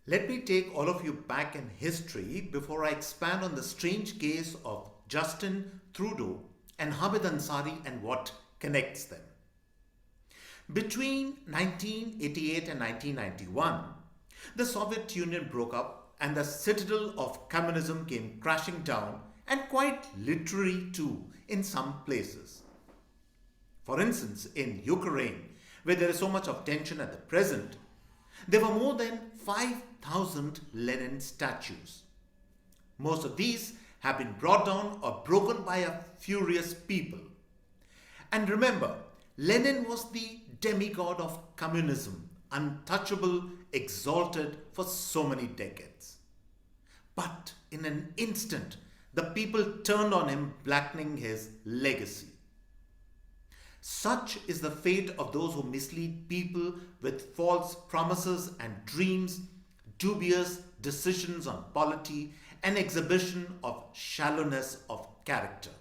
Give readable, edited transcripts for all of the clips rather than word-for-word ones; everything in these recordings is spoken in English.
Let me take all of you back in history before I expand on the strange case of Justin Trudeau and Hamid Ansari and what connects them. Between 1988 and 1991, the Soviet Union broke up and the citadel of communism came crashing down, and quite literally too in some places. For instance, in Ukraine, where there is so much of tension at the present, there were more than 5,000 Lenin statues. Most of these have been brought down or broken by a furious people. And remember, Lenin was the demigod of communism, untouchable, exalted for so many decades. But in an instant, the people turned on him, blackening his legacy. Such is the fate of those who mislead people with false promises and dreams, dubious decisions on polity, and exhibition of shallowness of character.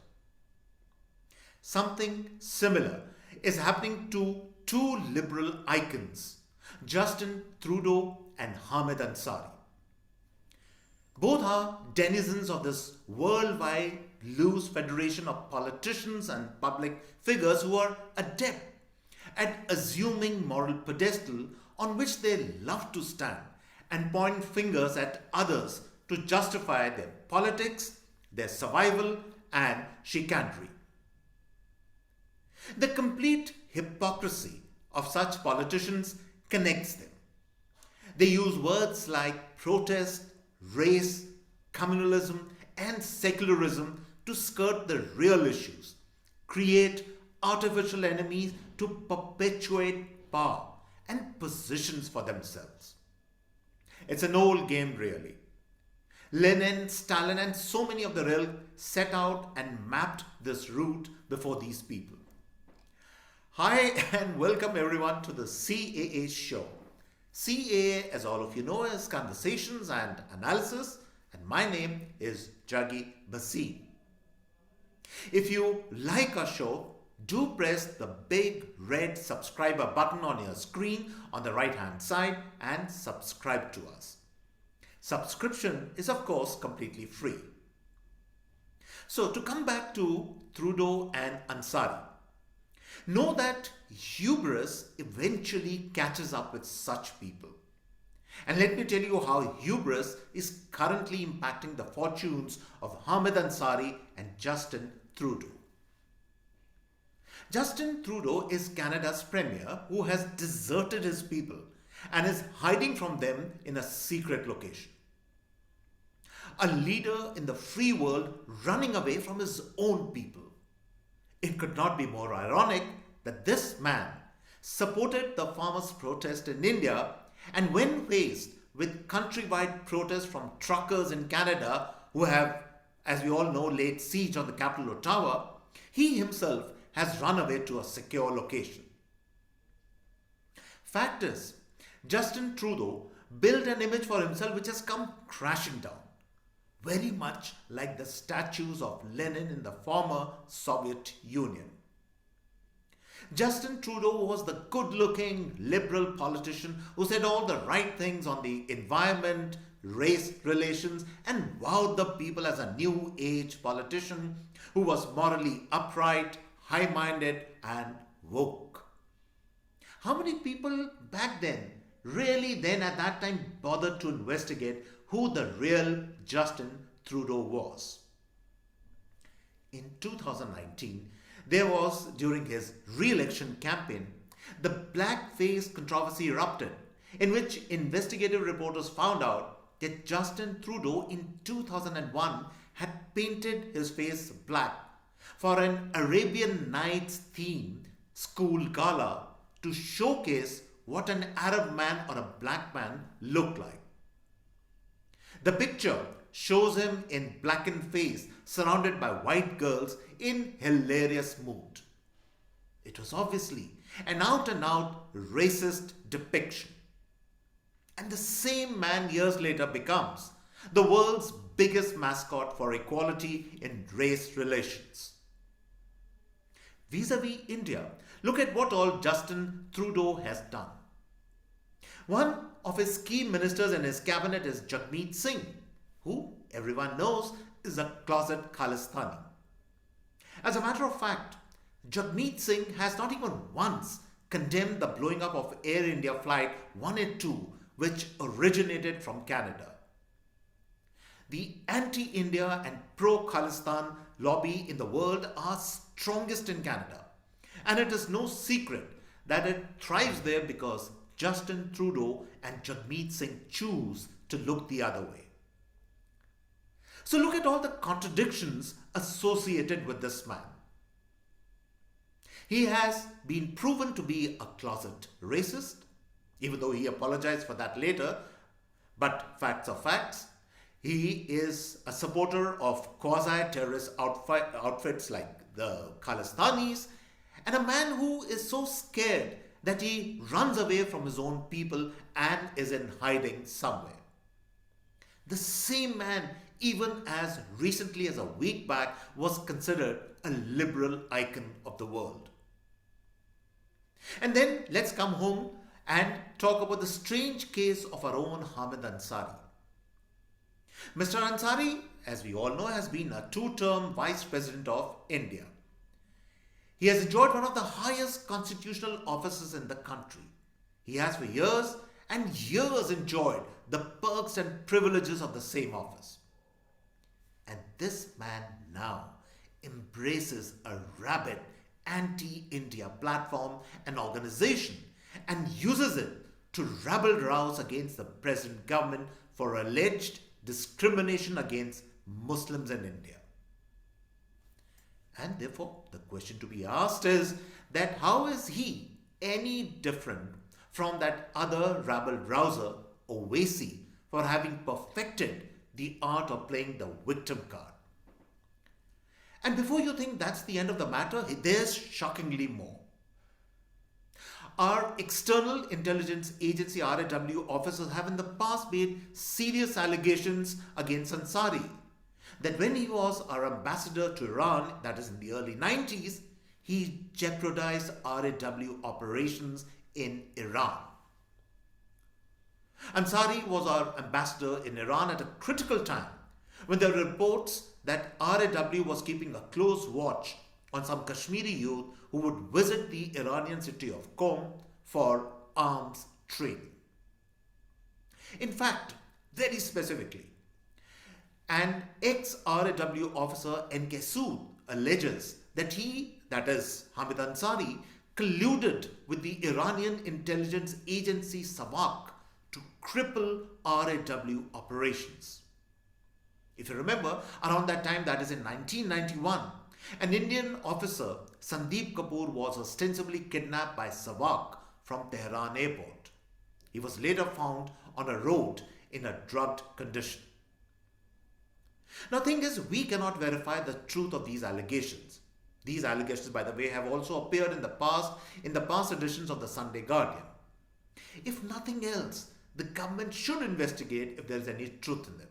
Something similar is happening to two liberal icons, Justin Trudeau and Hamid Ansari. Both are denizens of this worldwide loose federation of politicians and public figures who are adept at assuming moral pedestal on which they love to stand and point fingers at others to justify their politics, their survival, and chicanery. The complete hypocrisy of such politicians connects them. They use words like protest, race, communalism, and secularism to skirt the real issues, create artificial enemies to perpetuate power and positions for themselves. It's an old game, really. Lenin, Stalin, and so many of the real set out and mapped this route before these people. Hi, and welcome everyone to the CAA Show. CAA, as all of you know, is Conversations and Analysis, and my name is Juggi Bhasin. If you like our show, do press the big red subscriber button on your screen on the right hand side and subscribe to us. Subscription is of course completely free. So to come back to Trudeau and Ansari, know that hubris eventually catches up with such people. And let me tell you how hubris is currently impacting the fortunes of Hamid Ansari and Justin Trudeau. Justin Trudeau is Canada's premier who has deserted his people and is hiding from them in a secret location. A leader in the free world running away from his own people. It could not be more ironic that this man supported the farmers' protest in India, and when faced with countrywide protests from truckers in Canada who have, as we all know, laid siege on the capital Ottawa, he himself has run away to a secure location. Fact is, Justin Trudeau built an image for himself which has come crashing down, very much like the statues of Lenin in the former Soviet Union. Justin Trudeau was the good-looking liberal politician who said all the right things on the environment, race relations, and wowed the people as a new age politician who was morally upright, high-minded, and woke. How many people back then, really then at that time, bothered to investigate who the real Justin Trudeau was? In 2019, there was, during his re-election campaign, the blackface controversy erupted, in which investigative reporters found out that Justin Trudeau in 2001 had painted his face black for an Arabian Nights themed school gala to showcase what an Arab man or a black man looked like. The picture shows him in blackened face surrounded by white girls in hilarious mood. It was obviously an out and out racist depiction. And the same man years later becomes the world's biggest mascot for equality in race relations. Vis-a-vis India, look at what all Justin Trudeau has done. One of his key ministers in his cabinet is Jagmeet Singh, who everyone knows is a closet Khalistani. As a matter of fact, Jagmeet Singh has not even once condemned the blowing up of Air India Flight 182, which originated from Canada. The anti-India and pro-Khalistan lobby in the world are strongest in Canada. And it is no secret that it thrives there because Justin Trudeau and Jagmeet Singh choose to look the other way. So look at all the contradictions associated with this man. He has been proven to be a closet racist, even though he apologized for that later, but facts are facts. He is a supporter of quasi-terrorist outfits like the Khalistanis, and a man who is so scared that he runs away from his own people and is in hiding somewhere. The same man, even as recently as a week back, was considered a liberal icon of the world. And then let's come home and talk about the strange case of our own Hamid Ansari. Mr. Ansari, as we all know, has been a two-term Vice President of India. He has enjoyed one of the highest constitutional offices in the country. He has for years and years enjoyed the perks and privileges of the same office. And this man now embraces a rabid anti-India platform and organization and uses it to rabble-rouse against the present government for alleged discrimination against Muslims in India. And therefore, the question to be asked is that how is he any different from that other rabble-rouser, Owaisi, for having perfected the art of playing the victim card? And before you think that's the end of the matter, there's shockingly more. Our external intelligence agency RAW officers have in the past made serious allegations against Ansari that when he was our ambassador to Iran, that is in the early 90s, he jeopardized RAW operations in Iran. Ansari was our ambassador in Iran at a critical time when there were reports that RAW was keeping a close watch on some Kashmiri youth who would visit the Iranian city of Qom for arms training. In fact, very specifically, an ex-RAW officer N.K. Sood alleges that he, that is Hamid Ansari, colluded with the Iranian intelligence agency SAVAK to cripple RAW operations. If you remember, around that time, that is in 1991, an Indian officer, Sandeep Kapoor, was ostensibly kidnapped by SAVAK from Tehran airport. He was later found on a road in a drugged condition. Now, the thing is, we cannot verify the truth of these allegations. These allegations, by the way, have also appeared in the past editions of the Sunday Guardian. If nothing else, the government should investigate if there is any truth in them.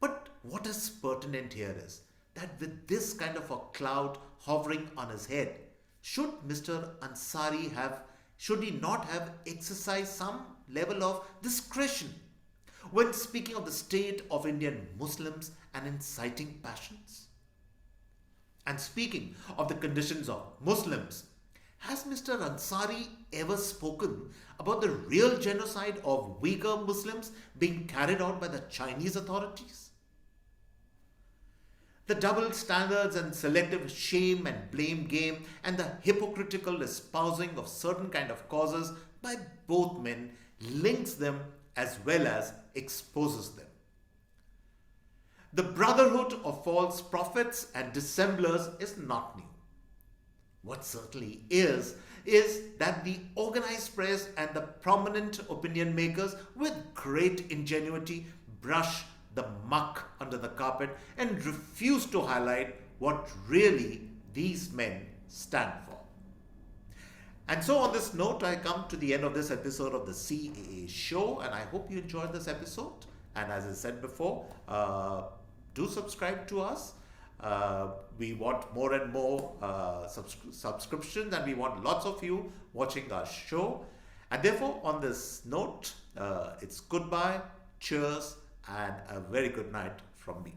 But what is pertinent here is that with this kind of a cloud hovering on his head, should Mr. Ansari should he not have exercised some level of discretion when speaking of the state of Indian Muslims and inciting passions? And speaking of the conditions of Muslims, has Mr. Ansari ever spoken about the real genocide of Uyghur Muslims being carried out by the Chinese authorities? The double standards and selective shame and blame game and the hypocritical espousing of certain kind of causes by both men links them as well as exposes them. The brotherhood of false prophets and dissemblers is not new. What certainly is that the organized press and the prominent opinion makers with great ingenuity brush the muck under the carpet and refuse to highlight what really these men stand for. And so on this note, I come to the end of this episode of the CAA Show, and I hope you enjoyed this episode. And as I said before, do subscribe to us. We want more and more subscriptions, and we want lots of you watching our show. And therefore, on this note, it's goodbye, cheers, and a very good night from me.